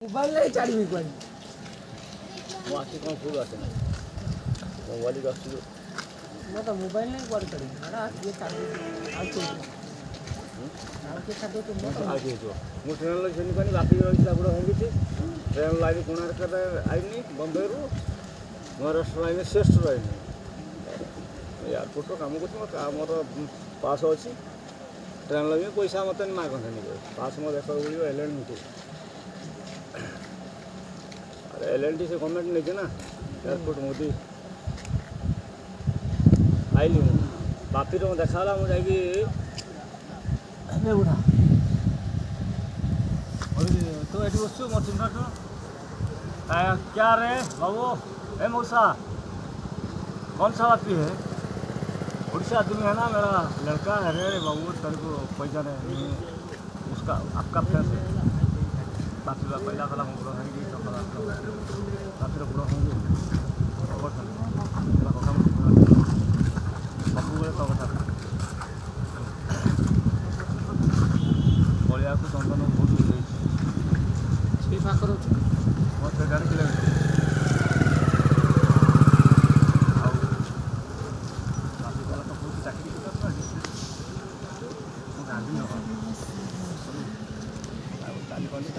mobile नहीं चाहिए कोई आखि कौन फूल आते ना मोबाइल का फूल मैं तो मोबाइल नहीं कॉल करी ना ये चाहिए आगे छाड़ो तो मैं आगे जो मु ट्रेन लो जनी कोनी बाकी रही गुड़ा होंगी थी ट्रेन लाइन कोणार्क आईनी बम्बे रु महाराष्ट्र लाइन श्रेष्ठ रही एयरपोर्ट काम कर मोर पास अच्छी ट्रेन लगे पैसा मत मागते पास मो देख बोलो एल एन टी अरे एल एन टी से गवर्नमेंट नहीं ना एयरपोर्ट मोदी आईली बापी देखा मुझे उड़ा तो ये बस मो चिन्ह क्या रे बाबू ए मौसा कौन सा बापी है उड़ीसा आदमी है ना मेरा लड़का है रे बाबू तेरे को पैसा नहीं उसका आपका फ्रेंड है बापी का पहला वाला हम पूरा होंगे तो बापी पूरा होंगे बापू बोले तो बता बलिया को चंदन बहुत हो जाए पाखर बहुत गाड़ी चले ଚାକିରି